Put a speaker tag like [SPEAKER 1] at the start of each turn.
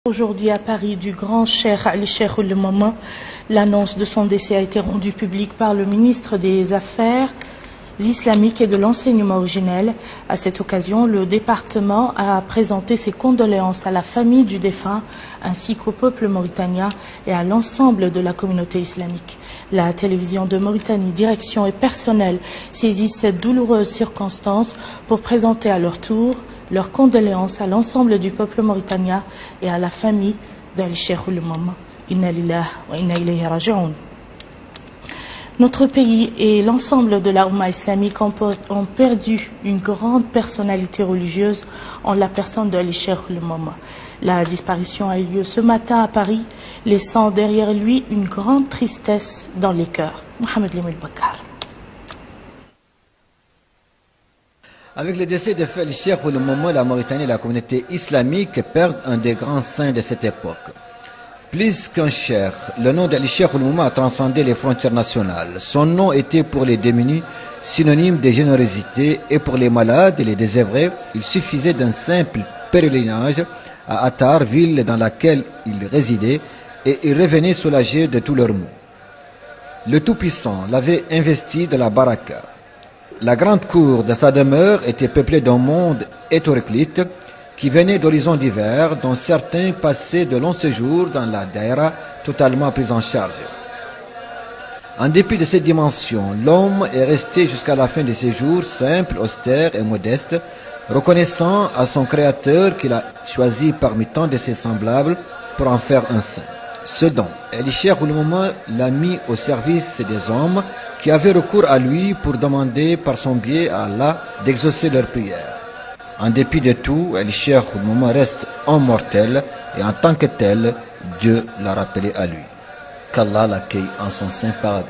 [SPEAKER 1] Aujourd'hui à Paris du grand cheikh Ali Cheikh Ould Momma, l'annonce de son décès a été rendue publique par le ministre des Affaires islamiques et de l'enseignement originel. À cette occasion, le département a présenté ses condoléances à la famille du défunt ainsi qu'au peuple mauritanien et à l'ensemble de la communauté islamique. La télévision de Mauritanie, direction et personnel saisissent cette douloureuse circonstance pour présenter à leur tour leurs condoléances à l'ensemble du peuple mauritanien et à la famille d'Ali Cheikh Ould Momma. Inna lillahi wa inna ilayhi raji'un. Notre pays et l'ensemble de la Oumma islamique ont perdu une grande personnalité religieuse en la personne d'Ali Cheikh Ould Momma. La disparition a eu lieu ce matin à Paris, laissant derrière lui une grande tristesse dans les cœurs. Mohamed Limil Bakar.
[SPEAKER 2] Avec le décès de Ali Cheikh Ould Momma, la Mauritanie et la communauté islamique perdent un des grands saints de cette époque. Plus qu'un cheikh, le nom d'Ali Cheikh Ould Momma a transcendé les frontières nationales. Son nom était pour les démunis synonyme de générosité et pour les malades et les désœuvrés, il suffisait d'un simple pèlerinage à Attar, ville dans laquelle il résidait, et il revenait soulagé de tous leurs maux. Le Tout-Puissant l'avait investi de la baraka. La grande cour de sa demeure était peuplée d'un monde hétéroclite qui venait d'horizons divers, dont certains passaient de longs séjours dans la daïra totalement prise en charge. En dépit de ces dimensions, l'homme est resté jusqu'à la fin de ses jours simple, austère et modeste, reconnaissant à son Créateur qu'il a choisi parmi tant de ses semblables pour en faire un saint. Ce don, Ali Cheikh Ould Momma l'a mis au service des hommes qui avaient recours à lui pour demander par son biais à Allah d'exaucer leurs prières. En dépit de tout, Ali Cheikh Ould Momma reste immortel et en tant que tel, Dieu l'a rappelé à lui. Qu'Allah l'accueille en son saint paradis.